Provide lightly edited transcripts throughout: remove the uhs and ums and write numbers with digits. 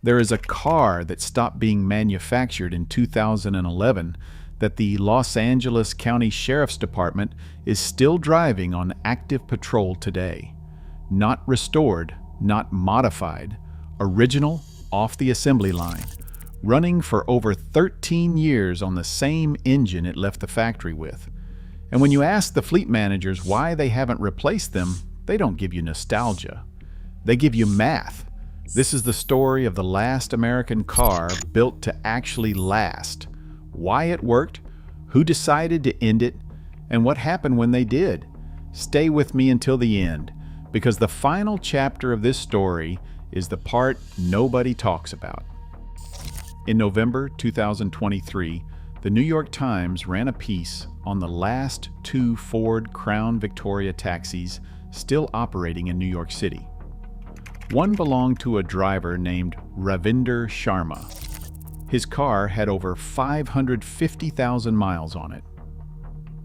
There is a car that stopped being manufactured in 2011 that the Los Angeles County Sheriff's Department is still driving on active patrol today. Not restored, not modified, original, off the assembly line, running for over 13 years on the same engine it left the factory with. And when you ask the fleet managers why they haven't replaced them, they don't give you nostalgia. They give you math. This is the story of the last American car built to actually last. Why it worked, who decided to end it, and what happened when they did. Stay with me until the end, because the final chapter of this story is the part nobody talks about. In November 2023, the New York Times ran a piece on the last 2 Ford Crown Victoria taxis still operating in New York City. One belonged to a driver named Ravinder Sharma. His car had over 550,000 miles on it.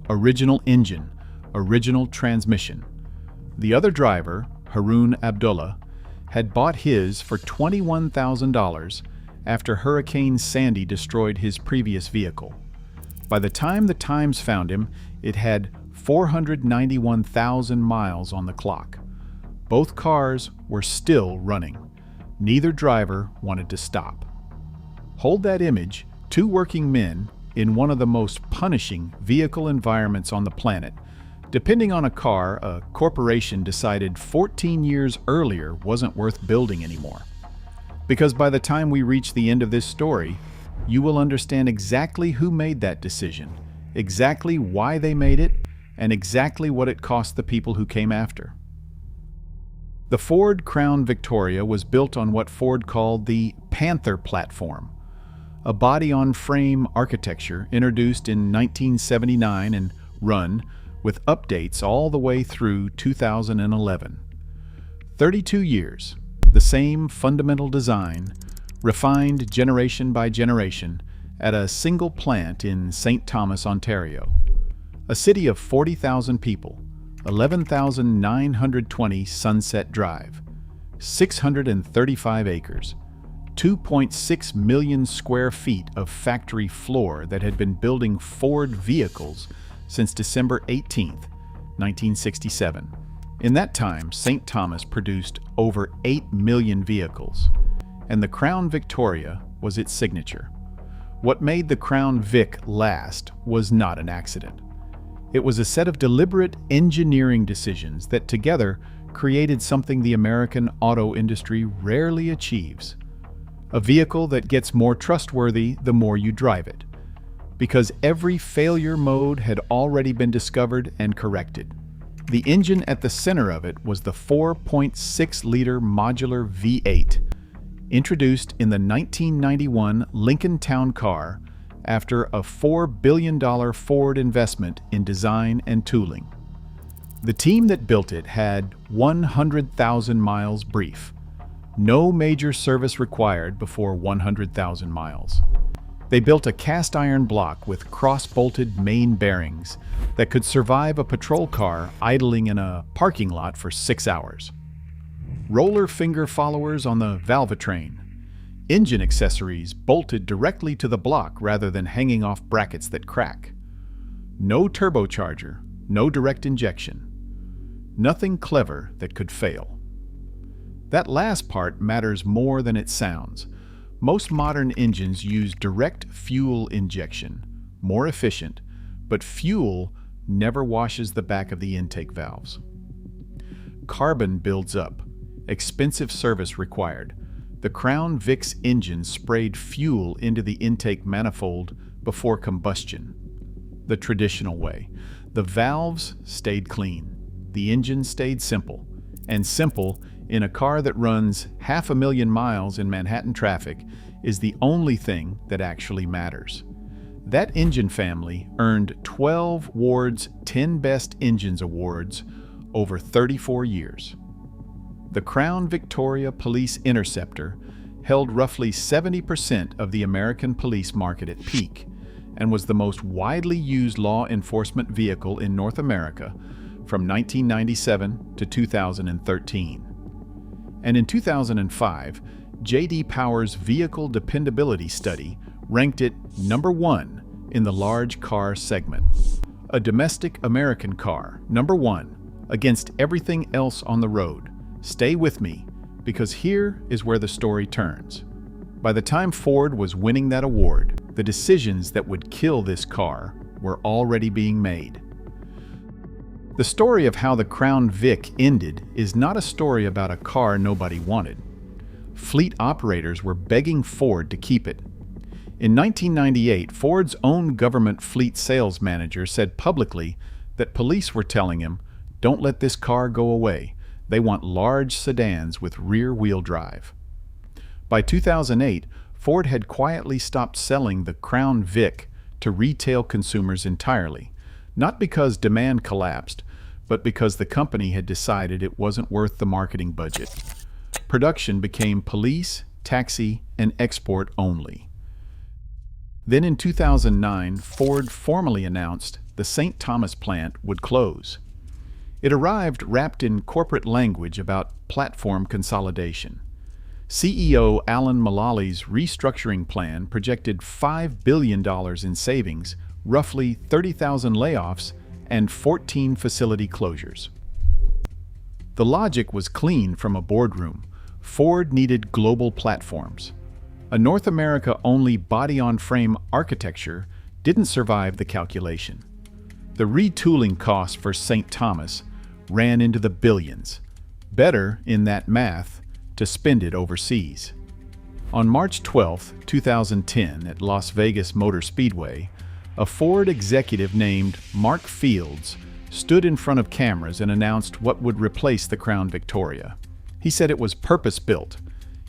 Original engine, original transmission. The other driver, Haroon Abdullah, had bought his for $21,000 after Hurricane Sandy destroyed his previous vehicle. By the time the Times found him, it had 491,000 miles on the clock. Both cars were still running. Neither driver wanted to stop. Hold that image, 2 working men in one of the most punishing vehicle environments on the planet. Depending on a car, a corporation decided 14 years earlier wasn't worth building anymore. Because by the time we reach the end of this story, you will understand exactly who made that decision, exactly why they made it, and exactly what it cost the people who came after. The Ford Crown Victoria was built on what Ford called the Panther platform, a body-on-frame architecture introduced in 1979 and run with updates all the way through 2011. 32 years, the same fundamental design, refined generation by generation at a single plant in St. Thomas, Ontario. A city of 40,000 people, 11,920 Sunset Drive, 635 acres, 2.6 million square feet of factory floor that had been building Ford vehicles since December 18, 1967. In that time, St. Thomas produced over 8 million vehicles, and the Crown Victoria was its signature. What made the Crown Vic last was not an accident. It was a set of deliberate engineering decisions that together created something the American auto industry rarely achieves. A vehicle that gets more trustworthy the more you drive it, because every failure mode had already been discovered and corrected. The engine at the center of it was the 4.6-liter Modular V8, introduced in the 1991 Lincoln Town Car after a $4 billion Ford investment in design and tooling. The team that built it had 100,000 miles brief. No major service required before 100,000 miles. They built a cast iron block with cross-bolted main bearings that could survive a patrol car idling in a parking lot for 6 hours. Roller finger followers on the valvetrain. Engine accessories bolted directly to the block rather than hanging off brackets that crack. No turbocharger, no direct injection. Nothing clever that could fail. That last part matters more than it sounds. Most modern engines use direct fuel injection, more efficient, but fuel never washes the back of the intake valves. Carbon builds up, expensive service required. The Crown Vic's engine sprayed fuel into the intake manifold before combustion. The traditional way. The valves stayed clean. The engine stayed simple. And simple, in a car that runs 500,000 miles in Manhattan traffic, is the only thing that actually matters. That engine family earned 12 Ward's 10 Best Engines Awards over 34 years. The Crown Victoria Police Interceptor held roughly 70% of the American police market at peak and was the most widely used law enforcement vehicle in North America from 1997 to 2013. And in 2005, J.D. Power's Vehicle Dependability Study ranked it number 1 in the large car segment. A domestic American car, number 1, against everything else on the road. Stay with me, because here is where the story turns. By the time Ford was winning that award, the decisions that would kill this car were already being made. The story of how the Crown Vic ended is not a story about a car nobody wanted. Fleet operators were begging Ford to keep it. In 1998, Ford's own government fleet sales manager said publicly that police were telling him, "Don't let this car go away. They want large sedans with rear-wheel drive." By 2008, Ford had quietly stopped selling the Crown Vic to retail consumers entirely, not because demand collapsed, but because the company had decided it wasn't worth the marketing budget. Production became police, taxi, and export only. Then in 2009, Ford formally announced the St. Thomas plant would close. It arrived wrapped in corporate language about platform consolidation. CEO Alan Mullally restructuring plan projected $5 billion in savings, roughly 30,000 layoffs, and 14 facility closures. The logic was clean from a boardroom. Ford needed global platforms. A North America-only body-on-frame architecture didn't survive the calculation. The retooling costs for St. Thomas ran into the billions. Better, in that math, to spend it overseas. On March 12, 2010, at Las Vegas Motor Speedway, a Ford executive named Mark Fields stood in front of cameras and announced what would replace the Crown Victoria. He said it was purpose-built.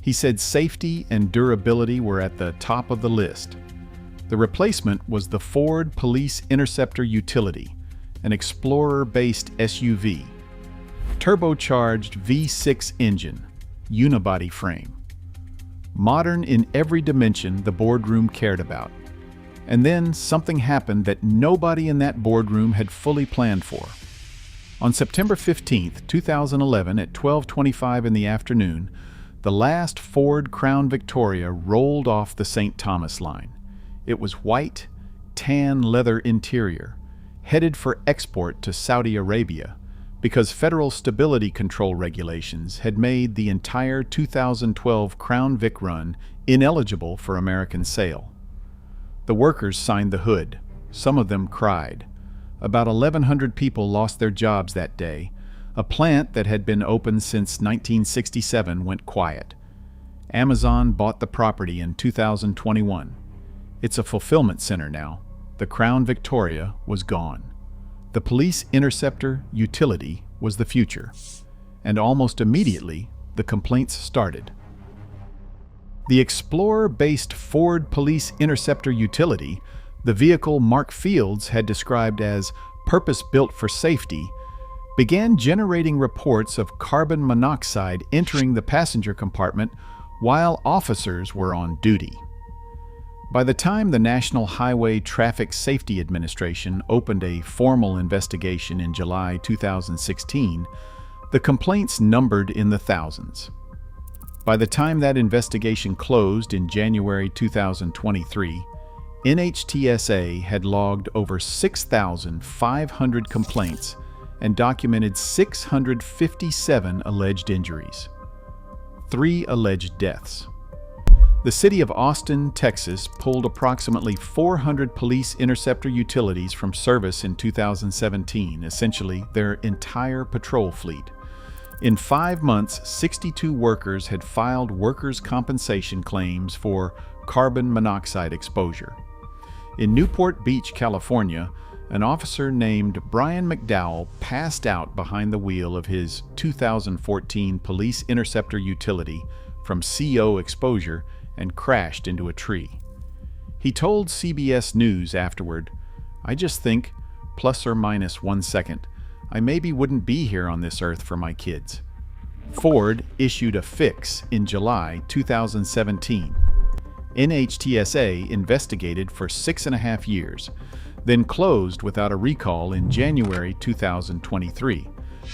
He said safety and durability were at the top of the list. The replacement was the Ford Police Interceptor Utility, an Explorer-based SUV. Turbocharged V6 engine, unibody frame. Modern in every dimension the boardroom cared about. And then something happened that nobody in that boardroom had fully planned for. On September 15, 2011, at 12:25 in the afternoon, the last Ford Crown Victoria rolled off the St. Thomas line. It was white, tan leather interior, headed for export to Saudi Arabia, because federal stability control regulations had made the entire 2012 Crown Vic run ineligible for American sale. The workers signed the hood. Some of them cried. About 1,100 people lost their jobs that day. A plant that had been open since 1967 went quiet. Amazon bought the property in 2021. It's a fulfillment center now. The Crown Victoria was gone. The Police Interceptor Utility was the future. And almost immediately, the complaints started. The Explorer-based Ford Police Interceptor Utility, the vehicle Mark Fields had described as purpose-built for safety, began generating reports of carbon monoxide entering the passenger compartment while officers were on duty. By the time the National Highway Traffic Safety Administration opened a formal investigation in July 2016, the complaints numbered in the thousands. By the time that investigation closed in January 2023, NHTSA had logged over 6,500 complaints and documented 657 alleged injuries. 3 alleged deaths. The city of Austin, Texas, pulled approximately 400 police interceptor utilities from service in 2017, essentially their entire patrol fleet. In 5 months, 62 workers had filed workers' compensation claims for carbon monoxide exposure. In Newport Beach, California, an officer named Brian McDowell passed out behind the wheel of his 2014 Police Interceptor Utility from CO exposure and crashed into a tree. He told CBS News afterward, "I just think, plus or minus 1 second, I maybe wouldn't be here on this earth for my kids." Ford issued a fix in July 2017. NHTSA investigated for 6.5 years, then closed without a recall in January 2023,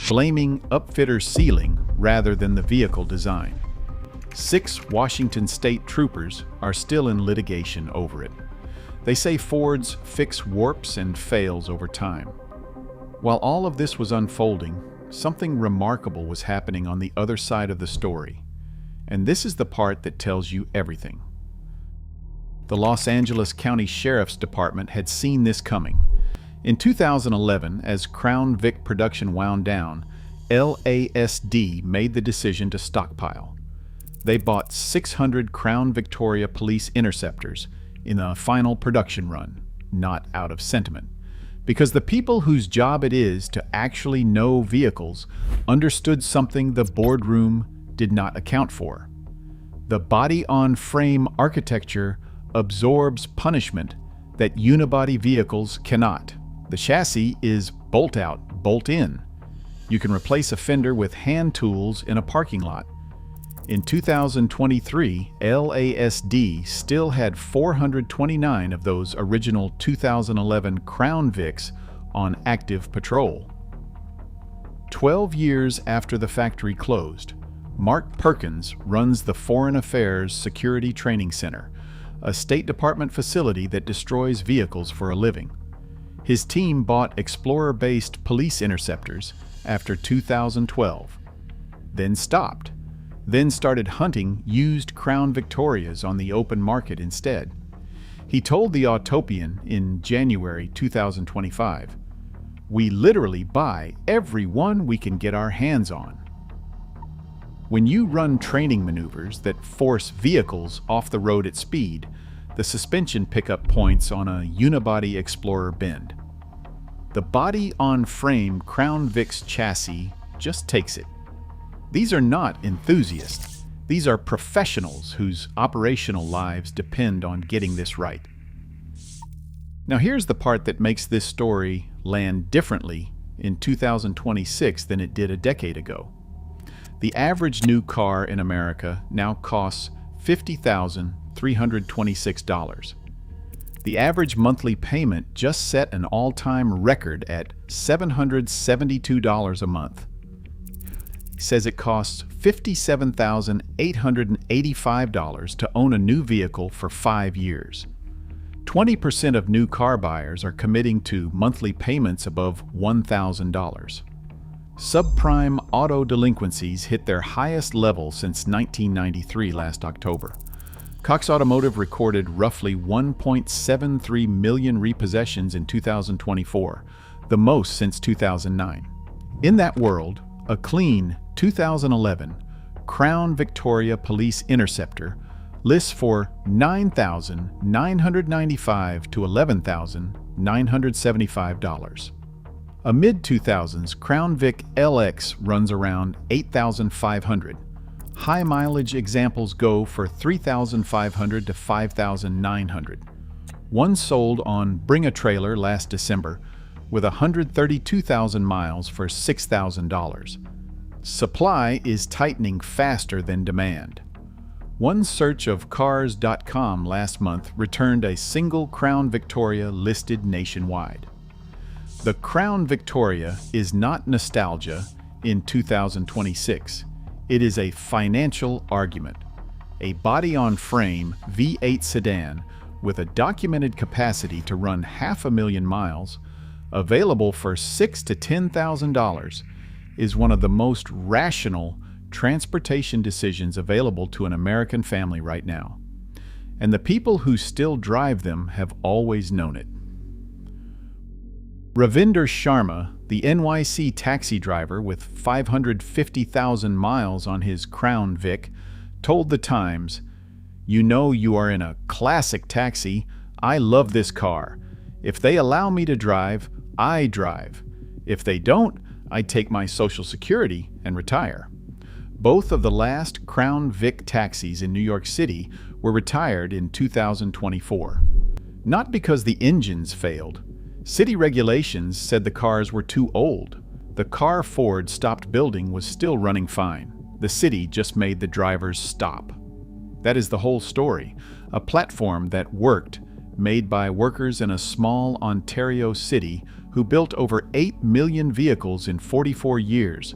blaming upfitter sealing rather than the vehicle design. 6 Washington state troopers are still in litigation over it. They say Fords fix warps and fails over time. While all of this was unfolding, something remarkable was happening on the other side of the story. And this is the part that tells you everything. The Los Angeles County Sheriff's Department had seen this coming. In 2011, as Crown Vic production wound down, LASD made the decision to stockpile. They bought 600 Crown Victoria Police Interceptors in a final production run, not out of sentiment, because the people whose job it is to actually know vehicles understood something the boardroom did not account for. The body-on-frame architecture absorbs punishment that unibody vehicles cannot. The chassis is bolt-out, bolt-in. You can replace a fender with hand tools in a parking lot. In 2023, LASD still had 429 of those original 2011 Crown Vics on active patrol. 12 years after the factory closed, Mark Perkins runs the Foreign Affairs Security Training Center, a State Department facility that destroys vehicles for a living. His team bought Explorer-based police interceptors after 2012, then stopped, then started hunting used Crown Victorias on the open market instead. He told the Autopian in January 2025, "We literally buy every one we can get our hands on." When you run training maneuvers that force vehicles off the road at speed, the suspension pickup points on a unibody Explorer bend. The body-on-frame Crown Vic's chassis just takes it. These are not enthusiasts. These are professionals whose operational lives depend on getting this right. Now here's the part that makes this story land differently in 2026 than it did a decade ago. The average new car in America now costs $50,326. The average monthly payment just set an all-time record at $772 a month. He says it costs $57,885 to own a new vehicle for 5 years. 20% of new car buyers are committing to monthly payments above $1,000. Subprime auto delinquencies hit their highest level since 1993 last October. Cox Automotive recorded roughly 1.73 million repossessions in 2024, the most since 2009. In that world, a clean 2011 Crown Victoria Police Interceptor lists for $9,995 to $11,975. A mid-2000s Crown Vic LX runs around $8,500. High-mileage examples go for $3,500 to $5,900. One sold on Bring a Trailer last December with 132,000 miles for $6,000. Supply is tightening faster than demand. One search of Cars.com last month returned a single Crown Victoria listed nationwide. The Crown Victoria is not nostalgia in 2026. It is a financial argument. A body-on-frame V8 sedan with a documented capacity to run 500,000 miles, available for $6,000 to $10,000, is one of the most rational transportation decisions available to an American family right now. And the people who still drive them have always known it. Ravinder Sharma, the NYC taxi driver with 550,000 miles on his Crown Vic, told The Times, "You know you are in a classic taxi. I love this car. If they allow me to drive, I drive. If they don't, I take my Social Security and retire." Both of the last Crown Vic taxis in New York City were retired in 2024. Not because the engines failed. City regulations said the cars were too old. The car Ford stopped building was still running fine. The city just made the drivers stop. That is the whole story. A platform that worked, made by workers in a small Ontario city who built over 8 million vehicles in 44 years,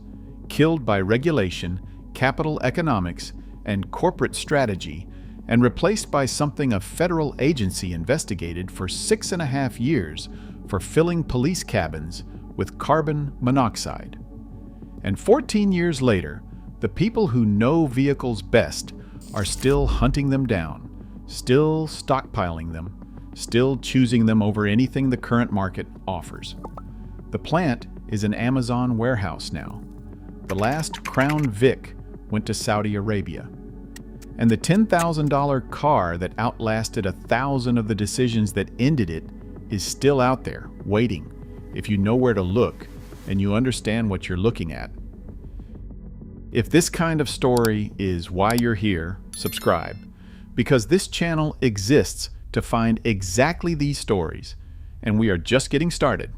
killed by regulation, capital economics, and corporate strategy and replaced by something a federal agency investigated for 6.5 years for filling police cabins with carbon monoxide. And 14 years later, the people who know vehicles best are still hunting them down, still stockpiling them, still choosing them over anything the current market offers. The plant is an Amazon warehouse now. The last Crown Vic went to Saudi Arabia. And the $10,000 car that outlasted 1,000 of the decisions that ended it is still out there, waiting, if you know where to look and you understand what you're looking at. If this kind of story is why you're here, subscribe, because this channel exists to find exactly these stories, and we are just getting started.